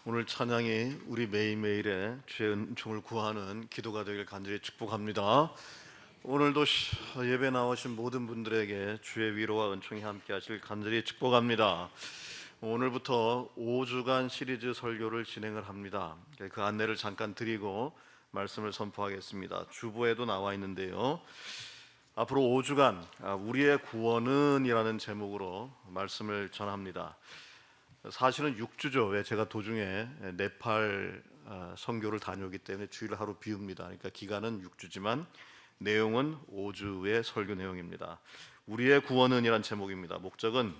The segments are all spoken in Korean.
오늘 찬양이 우리 매일매일의 주의 은총을 구하는 기도가 되길 간절히 축복합니다. 오늘도 예배 나오신 모든 분들에게 주의 위로와 은총이 함께 하실 간절히 축복합니다. 오늘부터 5주간 시리즈 설교를 진행을 합니다. 그 안내를 잠깐 드리고 말씀을 선포하겠습니다. 주보에도 나와 있는데요. 앞으로 5주간 우리의 구원은 이라는 제목으로 말씀을 전합니다. 사실은 6주죠. 왜 제가 도중에 네팔 선교를 다녀오기 때문에 주일을 하루 비웁니다. 그러니까 기간은 6주지만 내용은 5주의 설교 내용입니다. 우리의 구원은 이란 제목입니다. 목적은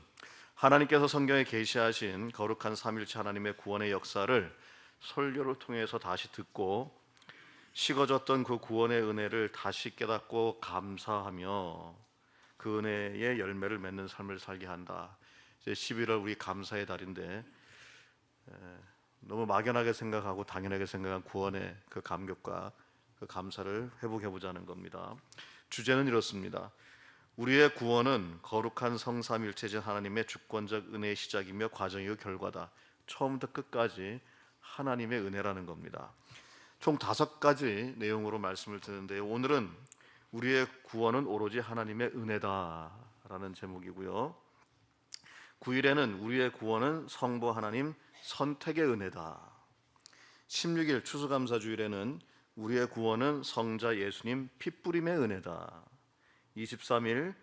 하나님께서 성경에 계시하신 거룩한 삼일체 하나님의 구원의 역사를 설교를 통해서 다시 듣고 식어졌던 그 구원의 은혜를 다시 깨닫고 감사하며 그 은혜의 열매를 맺는 삶을 살게 한다. 이제 11월 우리 감사의 달인데 너무 막연하게 생각하고 당연하게 생각한 구원의 그 감격과 그 감사를 회복해 보자는 겁니다. 주제는 이렇습니다. 우리의 구원은 거룩한 성삼일체신 하나님의 주권적 은혜의 시작이며 과정이고 결과다. 처음부터 끝까지 하나님의 은혜라는 겁니다. 총 5가지 내용으로 말씀을 드리는데 오늘은 우리의 구원은 오로지 하나님의 은혜다라는 제목이고요. 9일에는 우리의 구원은 성부 하나님 선택의 은혜다. 16일 추수감사주일에는 우리의 구원은 성자 예수님 핏부림의 은혜다. 23일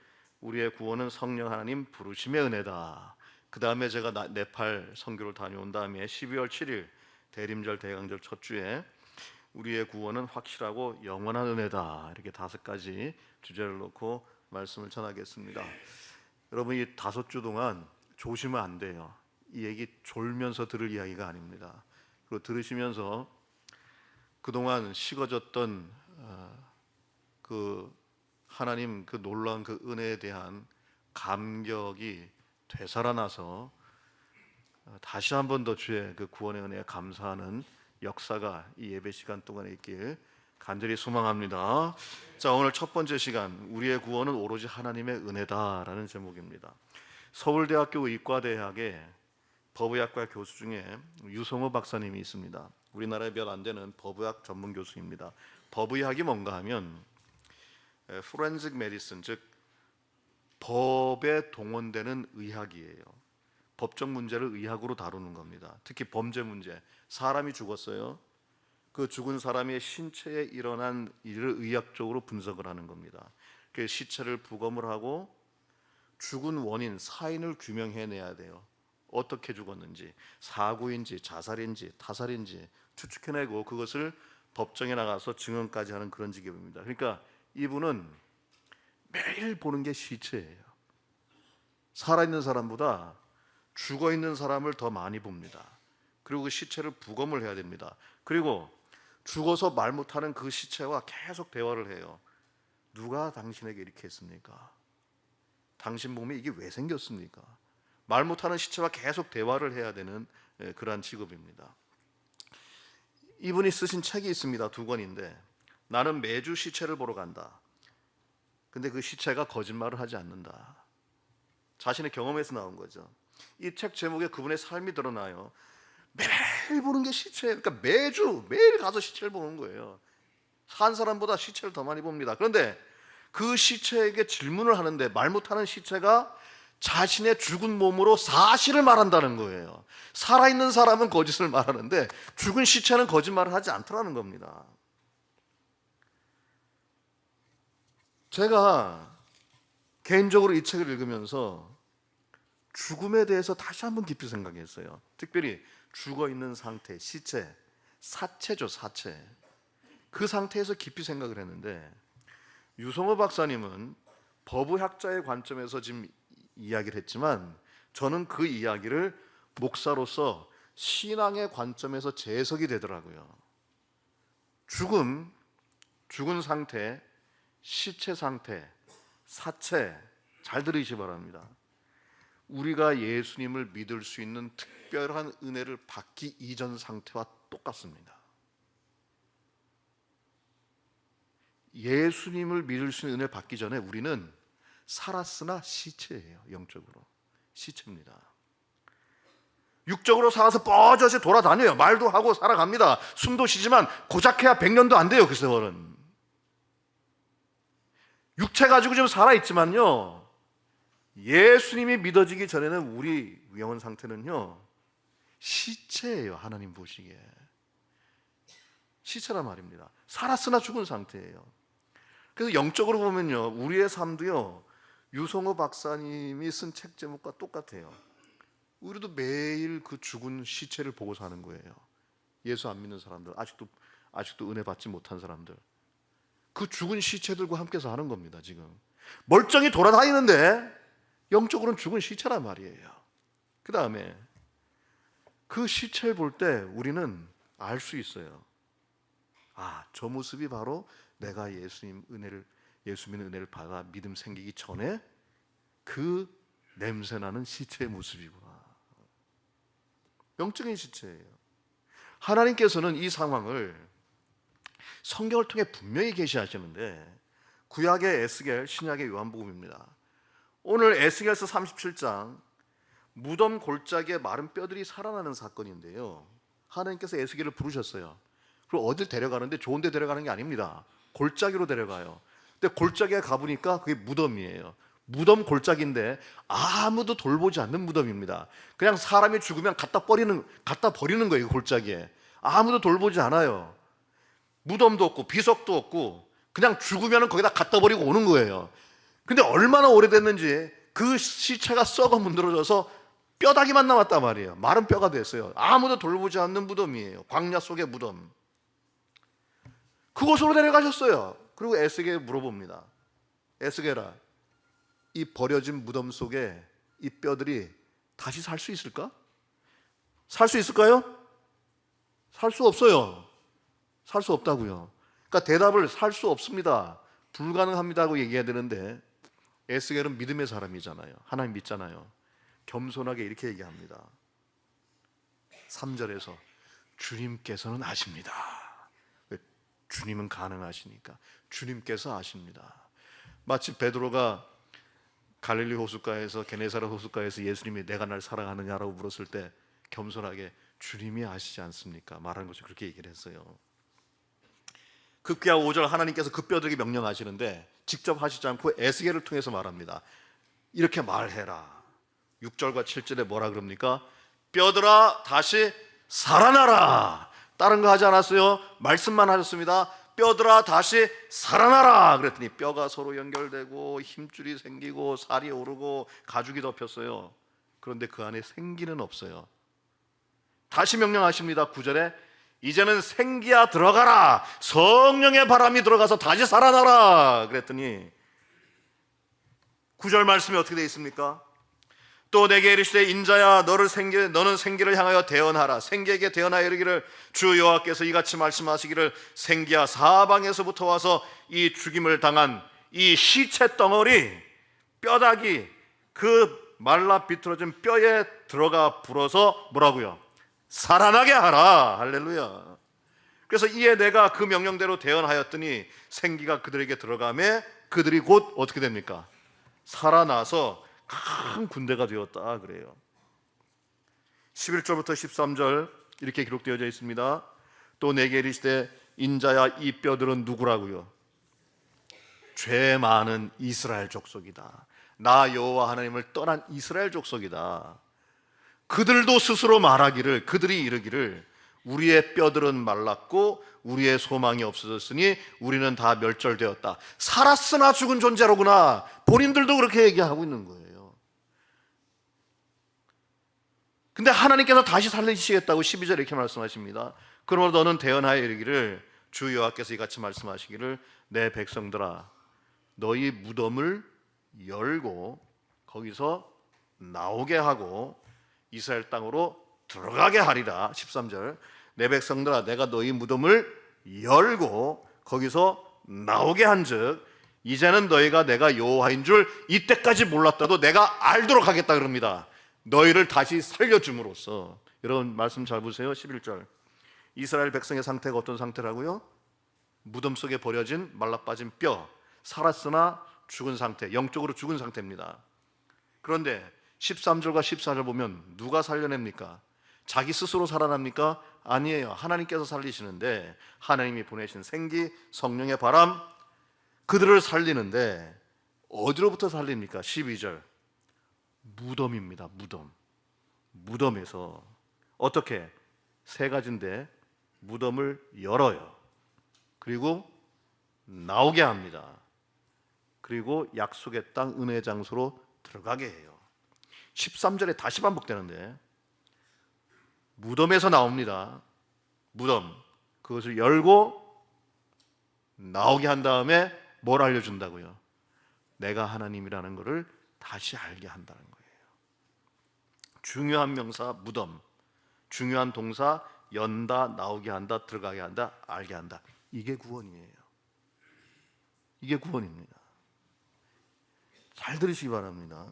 우리의 구원은 성령 하나님 부르심의 은혜다. 그 다음에 제가 네팔 선교를 다녀온 다음에 12월 7일 대림절 대강절 첫 주에 우리의 구원은 확실하고 영원한 은혜다. 이렇게 5가지 주제를 놓고 말씀을 전하겠습니다. 여러분 이 5주 동안 조심은 안 돼요. 이 얘기 졸면서 들을 이야기가 아닙니다. 그리고 들으시면서 그동안 식어졌던 그 하나님 그 놀라운 그 은혜에 대한 감격이 되살아나서 다시 한 번 더 주의 그 구원의 은혜에 감사하는 역사가 이 예배 시간 동안에 있길 간절히 소망합니다. 자, 오늘 첫 번째 시간 우리의 구원은 오로지 하나님의 은혜다라는 제목입니다. 서울대학교 의과대학의 법의학과 교수 중에 유성호 박사님이 있습니다. 우리나라에 몇 안 되는 법의학 전문 교수입니다. 법의학이 뭔가 하면 forensic medicine, 즉 법에 동원되는 의학이에요. 법적 문제를 의학으로 다루는 겁니다. 특히 범죄 문제, 사람이 죽었어요. 그 죽은 사람의 신체에 일어난 일을 의학적으로 분석을 하는 겁니다. 그 시체를 부검을 하고 죽은 원인, 사인을 규명해내야 돼요. 어떻게 죽었는지, 사고인지, 자살인지, 타살인지 추측해내고 그것을 법정에 나가서 증언까지 하는 그런 직업입니다. 그러니까 이분은 매일 보는 게 시체예요. 살아있는 사람보다 죽어있는 사람을 더 많이 봅니다. 그리고 그 시체를 부검을 해야 됩니다. 그리고 죽어서 말 못하는 그 시체와 계속 대화를 해요. 누가 당신에게 이렇게 했습니까? 당신 몸에 이게 왜 생겼습니까? 말 못하는 시체와 계속 대화를 해야 되는 그러한 직업입니다. 이분이 쓰신 책이 있습니다. 2권인데 나는 매주 시체를 보러 간다. 근데 그 시체가 거짓말을 하지 않는다. 자신의 경험에서 나온 거죠. 이 책 제목에 그분의 삶이 드러나요. 매일 보는 게 시체예요. 그러니까 매일 가서 시체를 보는 거예요. 산 사람보다 시체를 더 많이 봅니다. 그런데 그 시체에게 질문을 하는데 말 못하는 시체가 자신의 죽은 몸으로 사실을 말한다는 거예요. 살아있는 사람은 거짓을 말하는데 죽은 시체는 거짓말을 하지 않더라는 겁니다. 제가 개인적으로 이 책을 읽으면서 죽음에 대해서 다시 한번 깊이 생각했어요. 특별히 죽어있는 상태, 시체, 사체죠, 사체. 그 상태에서 깊이 생각을 했는데 유성호 박사님은 법의학자의 관점에서 지금 이야기를 했지만 저는 그 이야기를 목사로서 신앙의 관점에서 재해석이 되더라고요. 죽은 상태, 시체 상태, 사체 잘 들으시기 바랍니다. 우리가 예수님을 믿을 수 있는 특별한 은혜를 받기 이전 상태와 똑같습니다. 예수님을 믿을 수 있는 은혜를 받기 전에 우리는 살았으나 시체예요. 영적으로 시체입니다. 육적으로 살아서 뻗어서 돌아다녀요. 말도 하고 살아갑니다. 숨도 쉬지만 고작해야 100년도 안 돼요. 그 세월은. 육체 가지고 좀 살아있지만요, 예수님이 믿어지기 전에는 우리 영혼 상태는요 시체예요. 하나님 보시기에 시체란 말입니다. 살았으나 죽은 상태예요. 그래서 영적으로 보면요, 우리의 삶도요 유성호 박사님이 쓴 책 제목과 똑같아요. 우리도 매일 그 죽은 시체를 보고 사는 거예요. 예수 안 믿는 사람들, 아직도 은혜 받지 못한 사람들, 그 죽은 시체들과 함께 사는 겁니다. 지금 멀쩡히 돌아다니는데 영적으로는 죽은 시체란 말이에요. 그 다음에 그 시체를 볼 때 우리는 알 수 있어요. 아, 저 모습이 바로 내가 예수 믿는 은혜를 받아 믿음 생기기 전에 그 냄새나는 시체의 모습이구나. 영적인 시체예요. 하나님께서는 이 상황을 성경을 통해 분명히 계시하시는데, 구약의 에스겔, 신약의 요한복음입니다. 오늘 에스겔서 37장 무덤 골짜기에 마른 뼈들이 살아나는 사건인데요, 하나님께서 에스겔을 부르셨어요. 그리고 어딜 데려가는데 좋은 데 데려가는 게 아닙니다. 골짜기로 데려가요. 근데 골짜기에 가보니까 그게 무덤이에요. 무덤 골짜기인데 아무도 돌보지 않는 무덤입니다. 그냥 사람이 죽으면 갖다 버리는 거예요. 골짜기에 아무도 돌보지 않아요. 무덤도 없고 비석도 없고 그냥 죽으면 거기다 갖다 버리고 오는 거예요. 근데 얼마나 오래됐는지 그 시체가 썩어 문드러져서 뼈다귀만 남았단 말이에요. 마른 뼈가 됐어요. 아무도 돌보지 않는 무덤이에요. 광야 속의 무덤. 그곳으로 데려가셨어요. 그리고 에스겔에 물어봅니다. 에스겔아, 이 버려진 무덤 속에 이 뼈들이 다시 살 수 있을까? 살 수 있을까요? 살 수 없어요. 살 수 없다고요. 그러니까 대답을 살 수 없습니다, 불가능합니다고 얘기해야 되는데, 에스겔은 믿음의 사람이잖아요. 하나님 믿잖아요. 겸손하게 이렇게 얘기합니다. 3절에서 주님께서는 아십니다. 주님은 가능하시니까 주님께서 아십니다. 마치 베드로가 갈릴리 호숫가에서, 게네사렛 호숫가에서 예수님이 내가 날 사랑하느냐라고 물었을 때 겸손하게 주님이 아시지 않습니까? 말하는 것이 그렇게 얘기를 했어요. 급기야 5절 하나님께서 그 뼈들에게 명령하시는데 직접 하시지 않고 에스겔을 통해서 말합니다. 이렇게 말해라. 6절과 7절에 뭐라 그럽니까? 뼈들아 다시 살아나라. 다른 거 하지 않았어요. 말씀만 하셨습니다. 뼈들아 다시 살아나라. 그랬더니 뼈가 서로 연결되고 힘줄이 생기고 살이 오르고 가죽이 덮였어요. 그런데 그 안에 생기는 없어요. 다시 명령하십니다. 9절에 이제는 생기야 들어가라. 성령의 바람이 들어가서 다시 살아나라. 그랬더니 9절 말씀이 어떻게 되어 있습니까? 또 내게 이르시되 인자야 너는 생기를 향하여 대언하라. 생기에게 대언하여 이르기를 주 여호와께서 이같이 말씀하시기를 생기야 사방에서부터 와서 이 죽임을 당한 이 시체 덩어리 뼈다귀 그 말라 비틀어진 뼈에 들어가 불어서 뭐라고요? 살아나게 하라. 할렐루야. 그래서 이에 내가 그 명령대로 대언하였더니 생기가 그들에게 들어가매 그들이 곧 어떻게 됩니까? 살아나서 큰 군대가 되었다 그래요. 11절부터 13절 이렇게 기록되어져 있습니다. 또 내게 이르시되 인자야 이 뼈들은 누구라고요? 죄 많은 이스라엘 족속이다. 나 여호와 하나님을 떠난 이스라엘 족속이다. 그들도 스스로 말하기를, 그들이 이르기를 우리의 뼈들은 말랐고 우리의 소망이 없어졌으니 우리는 다 멸절되었다. 살았으나 죽은 존재로구나. 본인들도 그렇게 얘기하고 있는 거예요. 근데 하나님께서 다시 살리시겠다고 12절에 이렇게 말씀하십니다. 그러므로 너는 대언하여 이르기를 주 여호와께서 이같이 말씀하시기를 내 백성들아 너희 무덤을 열고 거기서 나오게 하고 이스라엘 땅으로 들어가게 하리라. 13절 내 백성들아 내가 너희 무덤을 열고 거기서 나오게 한즉 이제는 너희가 내가 여호와인 줄 이때까지 몰랐다도 내가 알도록 하겠다 그럽니다. 너희를 다시 살려줌으로써. 여러분 말씀 잘 보세요. 11절 이스라엘 백성의 상태가 어떤 상태라고요? 무덤 속에 버려진 말라빠진 뼈, 살았으나 죽은 상태, 영적으로 죽은 상태입니다. 그런데 13절과 14절 보면 누가 살려냅니까? 자기 스스로 살아납니까? 아니에요. 하나님께서 살리시는데, 하나님이 보내신 생기, 성령의 바람, 그들을 살리는데 어디로부터 살립니까? 12절, 무덤입니다. 무덤에서 어떻게? 세 가지인데, 무덤을 열어요. 그리고 나오게 합니다. 그리고 약속의 땅 은혜의 장소로 들어가게 해요. 13절에 다시 반복되는데, 무덤에서 나옵니다. 무덤, 그것을 열고 나오게 한 다음에 뭘 알려준다고요? 내가 하나님이라는 것을 다시 알게 한다는 거예요. 중요한 명사 무덤, 중요한 동사 연다, 나오게 한다, 들어가게 한다, 알게 한다. 이게 구원이에요. 이게 구원입니다. 잘 들으시기 바랍니다.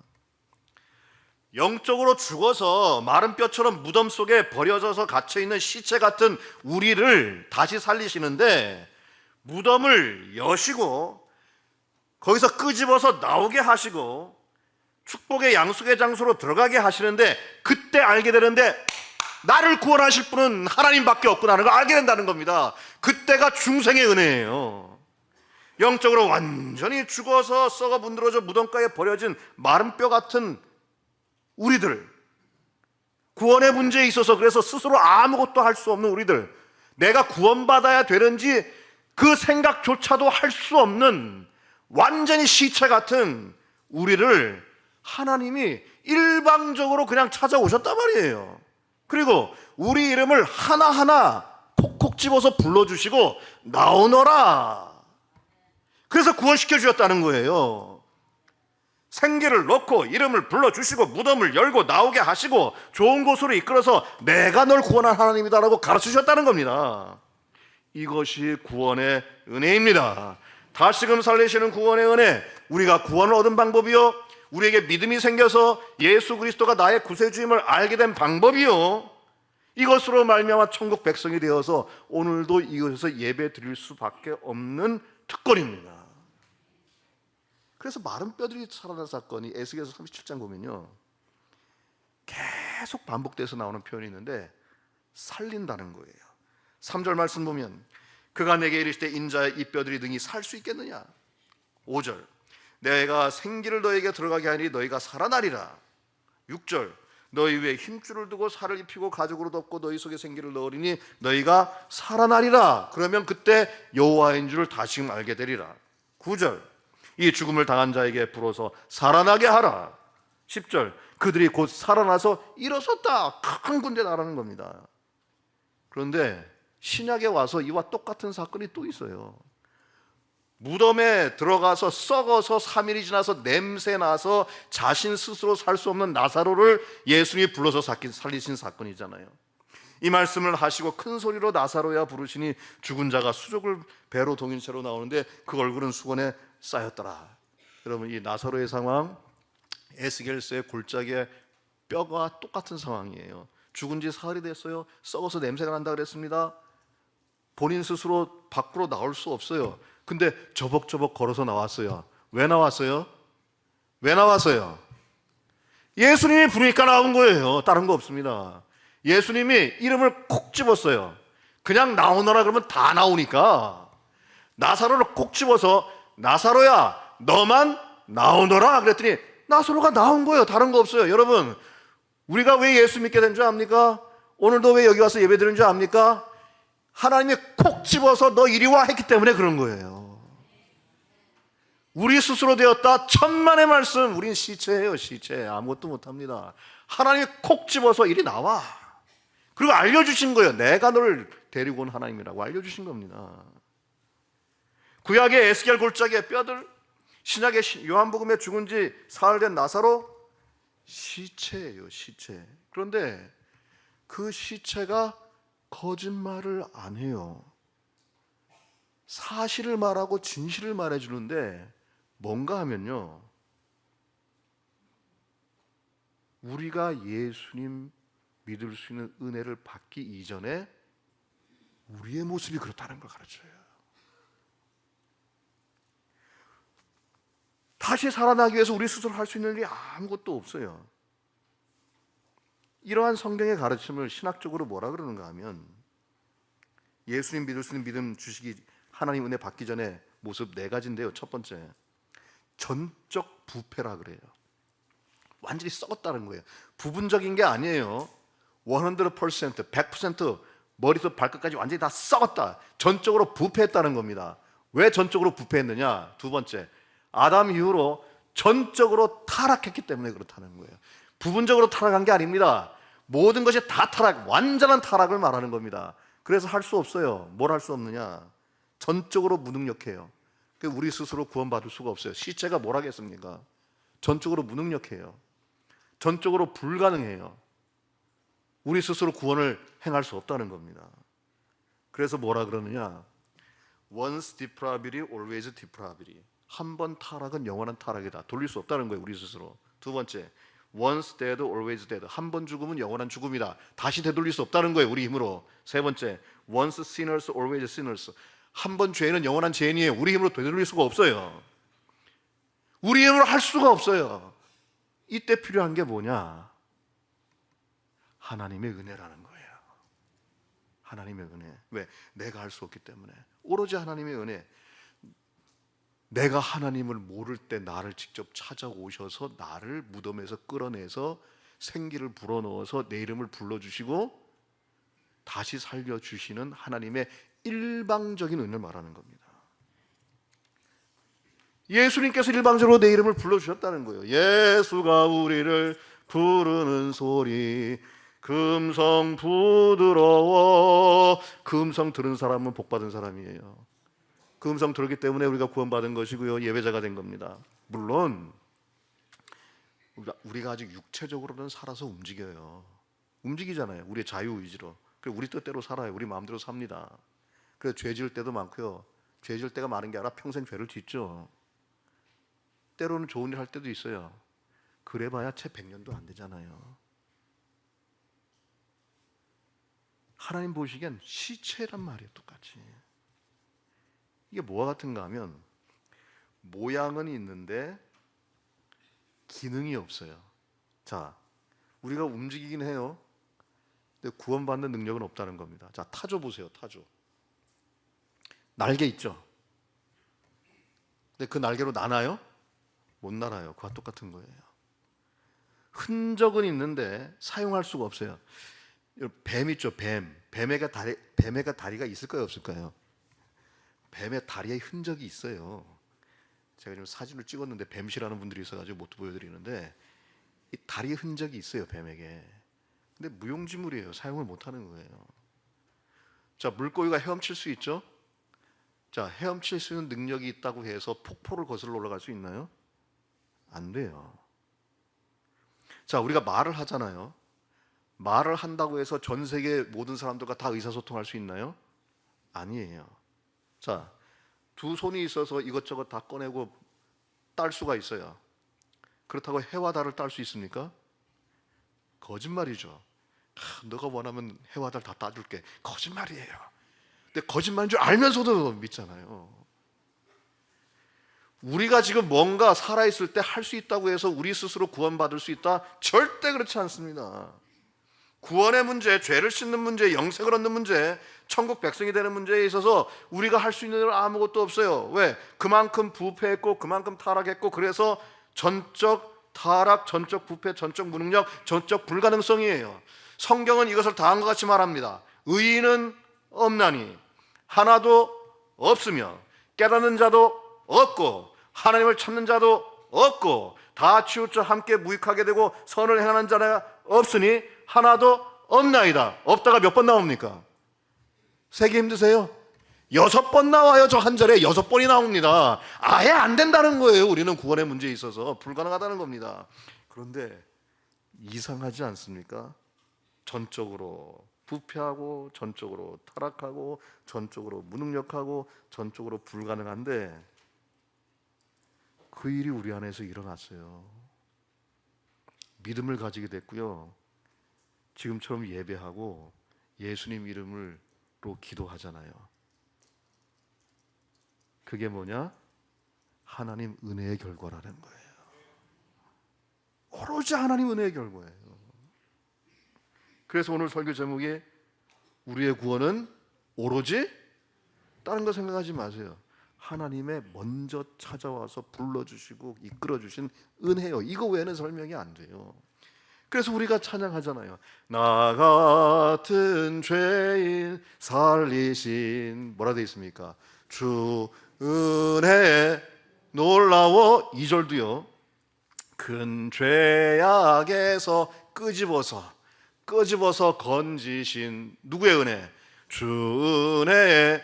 영적으로 죽어서 마른 뼈처럼 무덤 속에 버려져서 갇혀있는 시체 같은 우리를 다시 살리시는데, 무덤을 여시고 거기서 끄집어서 나오게 하시고 축복의 양숙의 장소로 들어가게 하시는데, 그때 알게 되는데 나를 구원하실 분은 하나님밖에 없구나는 걸 알게 된다는 겁니다. 그때가 중생의 은혜예요. 영적으로 완전히 죽어서 썩어 문드러져 무덤가에 버려진 마른 뼈 같은 우리들, 구원의 문제에 있어서 그래서 스스로 아무것도 할 수 없는 우리들, 내가 구원받아야 되는지 그 생각조차도 할 수 없는 완전히 시체 같은 우리를 하나님이 일방적으로 그냥 찾아오셨단 말이에요. 그리고 우리 이름을 하나하나 콕콕 집어서 불러주시고 나오너라, 그래서 구원시켜 주셨다는 거예요. 생기를 넣고 이름을 불러주시고 무덤을 열고 나오게 하시고 좋은 곳으로 이끌어서 내가 널 구원한 하나님이다라고 가르치셨다는 겁니다. 이것이 구원의 은혜입니다. 다시금 살리시는 구원의 은혜, 우리가 구원을 얻은 방법이요, 우리에게 믿음이 생겨서 예수 그리스도가 나의 구세주임을 알게 된 방법이요, 이것으로 말미암아 천국 백성이 되어서 오늘도 이곳에서 예배 드릴 수밖에 없는 특권입니다. 그래서 마른 뼈들이 살아난 사건이 에스겔서 37장 보면요, 계속 반복돼서 나오는 표현이 있는데 살린다는 거예요. 3절 말씀 보면 그가 내게 이르시되 인자의 이 뼈들이 능히 살 수 있겠느냐. 5절, 내가 생기를 너에게 들어가게 하니 너희가 살아나리라. 6절, 너희 위에 힘줄을 두고 살을 입히고 가죽으로 덮고 너희 속에 생기를 넣으리니 너희가 살아나리라. 그러면 그때 여호와인 줄 다시금 알게 되리라. 9절, 이 죽음을 당한 자에게 불어서 살아나게 하라. 10절, 그들이 곧 살아나서 일어섰다. 큰 군대 나라는 겁니다. 그런데 신약에 와서 이와 똑같은 사건이 또 있어요. 무덤에 들어가서 썩어서 3일이 지나서 냄새 나서 자신 스스로 살 수 없는 나사로를 예수님이 불러서 살리신 사건이잖아요. 이 말씀을 하시고 큰 소리로 나사로야 부르시니 죽은 자가 수족을 배로 동인 채로 나오는데 그 얼굴은 수건에 쌓였더라. 여러분, 이 나사로의 상황, 에스겔서의 골짜기의 뼈가 똑같은 상황이에요. 죽은 지 사흘이 됐어요. 썩어서 냄새가 난다 그랬습니다. 본인 스스로 밖으로 나올 수 없어요. 근데 저벅저벅 걸어서 나왔어요. 왜 나왔어요? 왜 나왔어요? 예수님이 부르니까 나온 거예요. 다른 거 없습니다. 예수님이 이름을 콕 집었어요. 그냥 나오너라 그러면 다 나오니까 나사로를 콕 집어서 나사로야 너만 나오너라 그랬더니 나사로가 나온 거예요. 다른 거 없어요. 여러분, 우리가 왜 예수 믿게 된 줄 압니까? 오늘도 왜 여기 와서 예배 드리는 줄 압니까? 하나님이 콕 집어서 너 이리 와 했기 때문에 그런 거예요. 우리 스스로 되었다 천만의 말씀, 우린 시체예요. 시체, 아무것도 못합니다. 하나님이 콕 집어서 이리 나와. 그리고 알려주신 거예요. 내가 너를 데리고 온 하나님이라고 알려주신 겁니다. 구약의 에스겔 골짜기의 뼈들, 신약의 요한복음에 죽은 지 사흘 된 나사로, 시체예요. 시체. 그런데 그 시체가 거짓말을 안 해요. 사실을 말하고 진실을 말해주는데 뭔가 하면요, 우리가 예수님 믿을 수 있는 은혜를 받기 이전에 우리의 모습이 그렇다는 걸 가르쳐요. 다시 살아나기 위해서 우리 스스로 할 수 있는 일이 아무것도 없어요. 이러한 성경의 가르침을 신학적으로 뭐라 그러는가 하면, 예수님 믿을 수 있는 믿음 주시기, 하나님 은혜 받기 전에 모습 네 가지인데요. 첫 번째, 전적 부패라 그래요. 완전히 썩었다는 거예요. 부분적인 게 아니에요. 100%, 100% 머리부터 발끝까지 완전히 다 썩었다. 전적으로 부패했다는 겁니다. 왜 전적으로 부패했느냐? 두 번째, 아담 이후로 전적으로 타락했기 때문에 그렇다는 거예요. 부분적으로 타락한 게 아닙니다. 모든 것이 다 타락, 완전한 타락을 말하는 겁니다. 그래서 할 수 없어요. 뭘 할 수 없느냐? 전적으로 무능력해요. 우리 스스로 구원받을 수가 없어요. 시체가 뭘 하겠습니까? 전적으로 무능력해요. 전적으로 불가능해요. 우리 스스로 구원을 행할 수 없다는 겁니다. 그래서 뭐라 그러느냐? Once depravity, always depravity. 한 번 타락은 영원한 타락이다. 돌릴 수 없다는 거예요, 우리 스스로. 두 번째, once dead, always dead. 한 번 죽으면 영원한 죽음이다. 다시 되돌릴 수 없다는 거예요, 우리 힘으로. 세 번째, once sinners, always sinners. 한 번 죄인은 영원한 죄인이에요. 우리 힘으로 되돌릴 수가 없어요. 우리 힘으로 할 수가 없어요. 이때 필요한 게 뭐냐? 하나님의 은혜라는 거예요. 하나님의 은혜. 왜? 내가 할 수 없기 때문에. 오로지 하나님의 은혜. 내가 하나님을 모를 때 나를 직접 찾아오셔서 나를 무덤에서 끌어내서 생기를 불어넣어서 내 이름을 불러주시고 다시 살려주시는 하나님의 일방적인 은혜를 말하는 겁니다. 예수님께서 일방적으로 내 이름을 불러주셨다는 거예요. 예수가 우리를 부르는 소리 금성 부드러워. 그 음성 들은 사람은 복받은 사람이에요. 그 음성 들었기 때문에 우리가 구원받은 것이고요, 예배자가 된 겁니다. 물론 우리가 아직 육체적으로는 살아서 움직여요. 움직이잖아요. 우리의 자유의지로. 우리 뜻대로 살아요. 우리 마음대로 삽니다. 그래서 죄 지을 때도 많고요. 죄 지을 때가 많은 게 아니라 평생 죄를 짓죠. 때로는 좋은 일 할 때도 있어요. 그래봐야 채 100년도 안 되잖아요. 하나님 보시기엔 시체란 말이에요, 똑같이. 이게 뭐와 같은가 하면 모양은 있는데 기능이 없어요. 자, 우리가 움직이긴 해요. 근데 구원받는 능력은 없다는 겁니다. 자, 타조 보세요. 타조. 날개 있죠? 근데 그 날개로 나나요? 못 날아요. 그와 똑같은 거예요. 흔적은 있는데 사용할 수가 없어요. 뱀 있죠, 뱀. 뱀에게 다리가 있을까요, 없을까요? 뱀의 다리에 흔적이 있어요. 제가 지금 사진을 찍었는데 뱀 싫어하는 분들이 있어가지고 못 보여드리는데, 이 다리에 흔적이 있어요, 뱀에게. 근데 무용지물이에요. 사용을 못하는 거예요. 자, 물고기가 헤엄칠 수 있죠? 자, 헤엄칠 수 있는 능력이 있다고 해서 폭포를 거슬러 올라갈 수 있나요? 안 돼요. 자, 우리가 말을 하잖아요. 말을 한다고 해서 전 세계 모든 사람들과 다 의사소통할 수 있나요? 아니에요. 자, 두 손이 있어서 이것저것 다 꺼내고 딸 수가 있어요. 그렇다고 해와 달을 딸 수 있습니까? 거짓말이죠. 너가 원하면 해와 달 다 따줄게. 거짓말이에요. 근데 거짓말인 줄 알면서도 믿잖아요. 우리가 지금 뭔가 살아있을 때 할 수 있다고 해서 우리 스스로 구원받을 수 있다? 절대 그렇지 않습니다. 구원의 문제, 죄를 씻는 문제, 영생을 얻는 문제, 천국 백성이 되는 문제에 있어서 우리가 할 수 있는 일은 아무것도 없어요. 왜? 그만큼 부패했고 그만큼 타락했고, 그래서 전적 타락, 전적 부패, 전적 무능력, 전적 불가능성이에요. 성경은 이것을 다음과 같이 말합니다. 의인은 없나니 하나도 없으며 깨닫는 자도 없고 하나님을 찾는 자도 없고 다 치우쳐 함께 무익하게 되고 선을 행하는 자가 없으니 하나도 없나이다. 없다가 몇 번 나옵니까? 세기 힘드세요? 6번 나와요. 저 한 절에 6번이 나옵니다. 아예 안 된다는 거예요. 우리는 구원의 문제에 있어서 불가능하다는 겁니다. 그런데 이상하지 않습니까? 전적으로 부패하고 전적으로 타락하고 전적으로 무능력하고 전적으로 불가능한데 그 일이 우리 안에서 일어났어요. 믿음을 가지게 됐고요. 지금처럼 예배하고 예수님 이름으로 기도하잖아요. 그게 뭐냐? 하나님 은혜의 결과라는 거예요. 오로지 하나님 은혜의 결과예요. 그래서 오늘 설교 제목이 우리의 구원은 오로지 다른 거 생각하지 마세요. 하나님의 먼저 찾아와서 불러주시고 이끌어주신 은혜요. 이거 외에는 설명이 안 돼요. 그래서 우리가 찬양하잖아요. 나 같은 죄인 살리신 뭐라 돼 있습니까? 주 은혜 놀라워. 2절도요. 큰 죄악에서 끄집어서 건지신 누구의 은혜? 주 은혜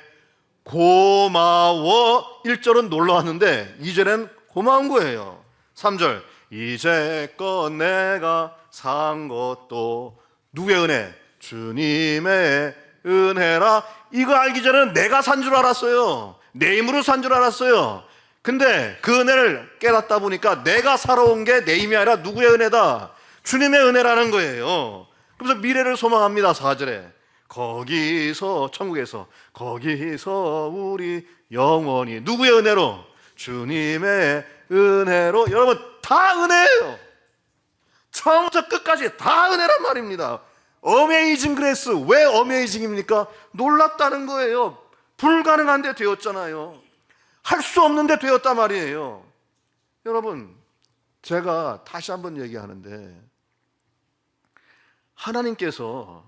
고마워. 1절은 놀라웠는데 2절엔 고마운 거예요. 3절 이제껏 내가 산 것도 누구의 은혜? 주님의 은혜라. 이거 알기 전에는 내가 산 줄 알았어요. 내 힘으로 산 줄 알았어요. 근데 그 은혜를 깨닫다 보니까 내가 살아온 게 내 힘이 아니라 누구의 은혜다? 주님의 은혜라는 거예요. 그래서 미래를 소망합니다. 4절에 거기서 천국에서 거기서 우리 영원히 누구의 은혜로? 주님의 은혜로. 여러분 다 은혜예요. 처음부터 끝까지 다 은혜란 말입니다. 어메이징 그레이스. 왜 어메이징입니까? 놀랍다는 거예요. 불가능한데 되었잖아요. 할 수 없는데 되었단 말이에요. 여러분 제가 다시 한번 얘기하는데 하나님께서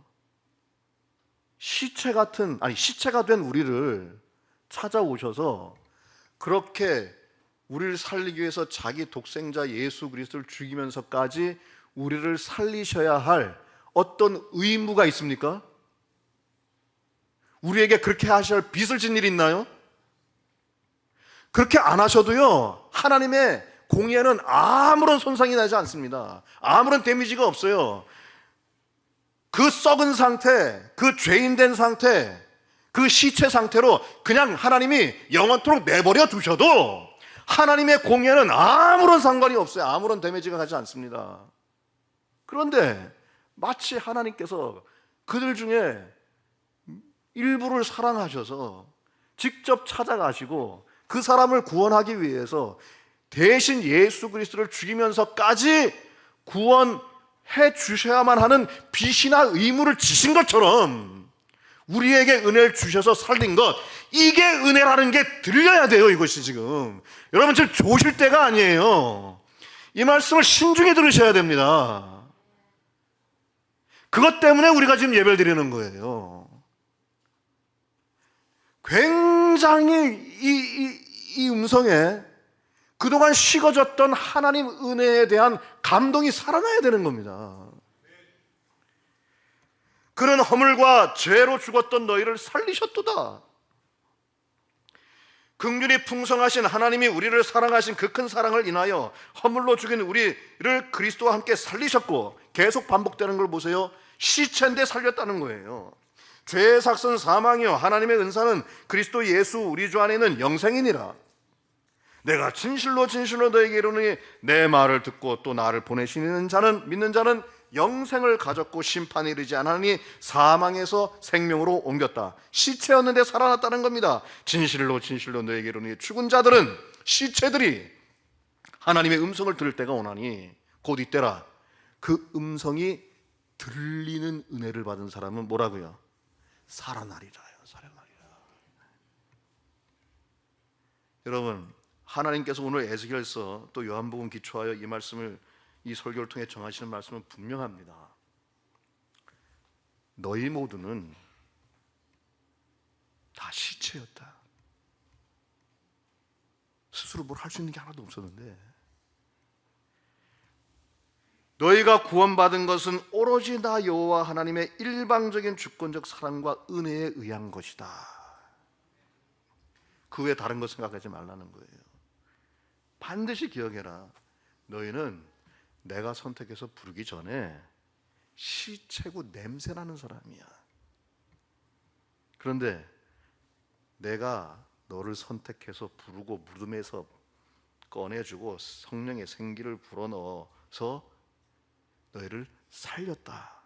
시체가 된 우리를 찾아오셔서 그렇게 우리를 살리기 위해서 자기 독생자 예수 그리스도를 죽이면서까지 우리를 살리셔야 할 어떤 의무가 있습니까? 우리에게 그렇게 하셔야 할 빚을 진 일이 있나요? 그렇게 안 하셔도요, 하나님의 공의에는 아무런 손상이 나지 않습니다. 아무런 데미지가 없어요. 그 썩은 상태, 그 죄인된 상태, 그 시체 상태로 그냥 하나님이 영원토록 내버려 두셔도 하나님의 공의에는 아무런 상관이 없어요. 아무런 데미지가 가지 않습니다. 그런데 마치 하나님께서 그들 중에 일부를 사랑하셔서 직접 찾아가시고 그 사람을 구원하기 위해서 대신 예수 그리스도를 죽이면서까지 구원해 주셔야만 하는 빚이나 의무를 지신 것처럼 우리에게 은혜를 주셔서 살린 것, 이게 은혜라는 게 들려야 돼요. 이것이 지금 여러분 지금 좋으실 때가 아니에요. 이 말씀을 신중히 들으셔야 됩니다. 그것 때문에 우리가 지금 예배를 드리는 거예요. 굉장히 이 음성에 그동안 식어졌던 하나님 은혜에 대한 감동이 살아나야 되는 겁니다. 그런 허물과 죄로 죽었던 너희를 살리셨도다. 긍휼이 풍성하신 하나님이 우리를 사랑하신 그 큰 사랑을 인하여 허물로 죽인 우리를 그리스도와 함께 살리셨고, 계속 반복되는 걸 보세요. 시체인데 살렸다는 거예요. 죄의 삭은 사망이요 하나님의 은사는 그리스도 예수 우리 주 안에 있는 영생이니라. 내가 진실로 너에게 이르노니 내 말을 듣고 또 나를 보내시는 자는, 믿는 자는 영생을 가졌고 심판에 이르지 않으니 사망에서 생명으로 옮겼다. 시체였는데 살아났다는 겁니다. 진실로 너에게 이르노니 죽은 자들은, 시체들이 하나님의 음성을 들을 때가 오나니 곧 이때라. 그 음성이 들리는 은혜를 받은 사람은 뭐라고요? 살아나리라요. 여러분, 하나님께서 오늘 에스겔서 또 요한복음 기초하여 이 말씀을, 이 설교를 통해 정하시는 말씀은 분명합니다. 너희 모두는 다 시체였다. 스스로 뭘 할 수 있는 게 하나도 없었는데, 너희가 구원받은 것은 오로지 나 여호와 하나님의 일방적인 주권적 사랑과 은혜에 의한 것이다. 그 외에 다른 것 생각하지 말라는 거예요. 반드시 기억해라. 너희는 내가 선택해서 부르기 전에 시체고 냄새나는 사람이야. 그런데 내가 너를 선택해서 부르고 무덤에서 꺼내주고 성령의 생기를 불어넣어서 너희를 살렸다.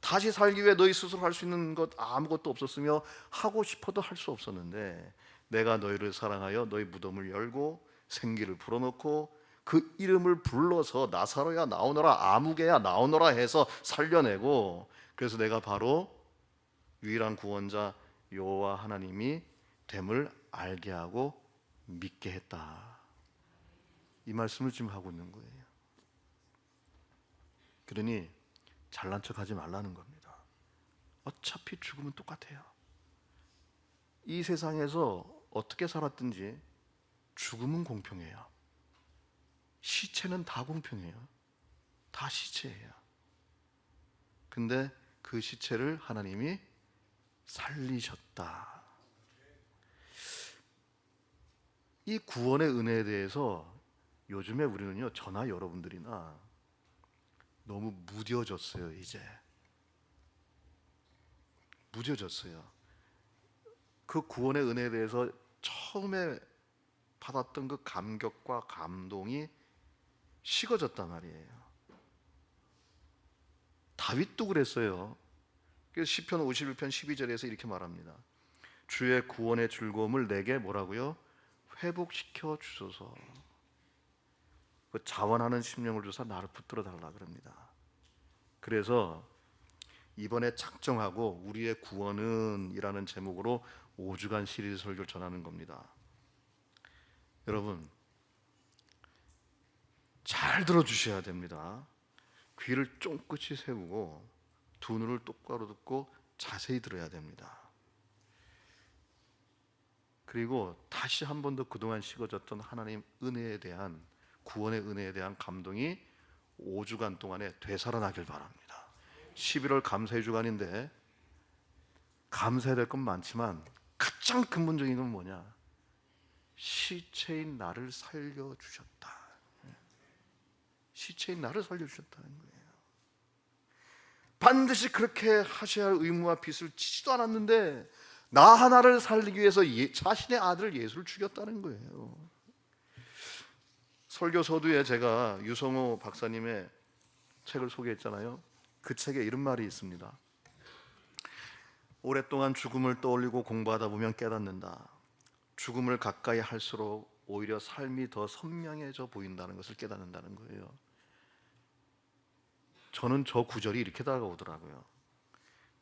다시 살기 위해 너희 스스로 할 수 있는 것 아무것도 없었으며 하고 싶어도 할 수 없었는데 내가 너희를 사랑하여 너희 무덤을 열고 생기를 불어넣고 그 이름을 불러서 나사로야 나오너라, 아무개야 나오너라 해서 살려내고, 그래서 내가 바로 유일한 구원자 여호와 하나님이 됨을 알게 하고 믿게 했다. 이 말씀을 지금 하고 있는 거예요. 그러니 잘난 척하지 말라는 겁니다. 어차피 죽음은 똑같아요. 이 세상에서 어떻게 살았든지 죽음은 공평해요. 시체는 다 공평해요. 다 시체예요. 근데 그 시체를 하나님이 살리셨다. 이 구원의 은혜에 대해서 요즘에 우리는요, 저나 여러분들이나 너무 무뎌졌어요. 이제 무뎌졌어요. 그 구원의 은혜에 대해서 처음에 받았던 그 감격과 감동이 식어졌단 말이에요. 다윗도 그랬어요. 그래서 시편 51편 12절에서 이렇게 말합니다. 주의 구원의 즐거움을 내게 뭐라고요? 회복시켜 주소서. 그 자원하는 심령을 주사 나를 붙들어 달라 그럽니다. 그래서 이번에 작정하고 우리의 구원은 이라는 제목으로 5주간 시리즈 설교를 전하는 겁니다. 여러분 잘 들어주셔야 됩니다. 귀를 쫑긋이 세우고 두 눈을 똑바로 듣고 자세히 들어야 됩니다. 그리고 다시 한 번 더 그동안 식어졌던 하나님 은혜에 대한, 구원의 은혜에 대한 감동이 5주간 동안에 되살아나길 바랍니다. 11월 감사의 주간인데 감사해야 될 건 많지만 가장 근본적인 건 뭐냐? 시체인 나를 살려주셨다. 시체인 나를 살려주셨다는 거예요. 반드시 그렇게 하셔야 할 의무와 빚을 지지도 않았는데 나 하나를 살리기 위해서 자신의 아들 예수를 죽였다는 거예요. 설교 서두에 제가 유성호 박사님의 책을 소개했잖아요. 그 책에 이런 말이 있습니다. 오랫동안 죽음을 떠올리고 공부하다 보면 깨닫는다. 죽음을 가까이 할수록 오히려 삶이 더 선명해져 보인다는 것을 깨닫는다는 거예요. 저는 저 구절이 이렇게 다가오더라고요.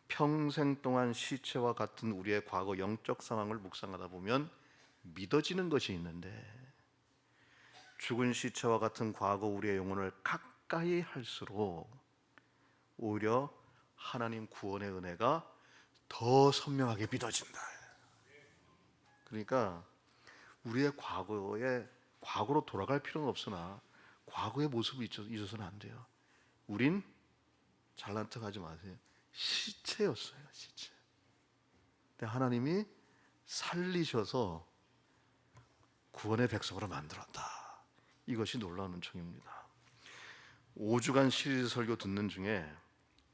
평생 동안 시체와 같은 우리의 과거 영적 상황을 묵상하다 보면 믿어지는 것이 있는데, 죽은 시체와 같은 과거 우리의 영혼을 가까이 할수록 오히려 하나님 구원의 은혜가 더 선명하게 믿어진다. 그러니까 우리의 과거로 돌아갈 필요는 없으나 과거의 모습을 잊어서는 안 돼요. 우린 잘난 척하지 마세요. 시체였어요, 시체. 근데 하나님이 살리셔서 구원의 백성으로 만들었다. 이것이 놀라운 은총입니다. 5주간 시리즈 설교 듣는 중에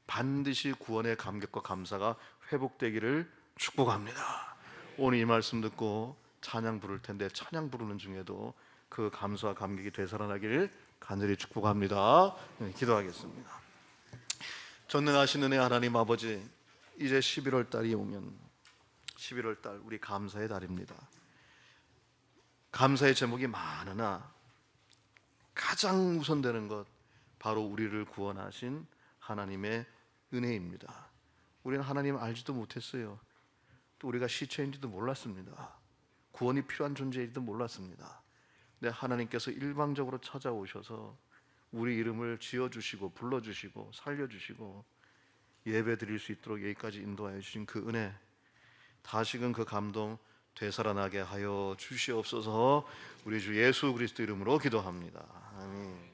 반드시 구원의 감격과 감사가 회복되기를 축복합니다. 오늘 이 말씀 듣고 찬양 부를 텐데 찬양 부르는 중에도 그 감사와 감격이 되살아나기를 간절히 축복합니다. 기도하겠습니다. 전능하신 은혜 하나님 아버지, 이제 11월 달이 오면 11월 달 우리 감사의 달입니다. 감사의 제목이 많으나 가장 우선되는 것 바로 우리를 구원하신 하나님의 은혜입니다. 우리는 하나님 알지도 못했어요. 또 우리가 시체인지도 몰랐습니다. 구원이 필요한 존재인지도 몰랐습니다. 근데 하나님께서 일방적으로 찾아오셔서 우리 이름을 지어주시고 불러주시고 살려주시고 예배 드릴 수 있도록 여기까지 인도하여 주신 그 은혜, 다시금 그 감동 되살아나게 하여 주시옵소서. 우리 주 예수 그리스도 이름으로 기도합니다. 아멘.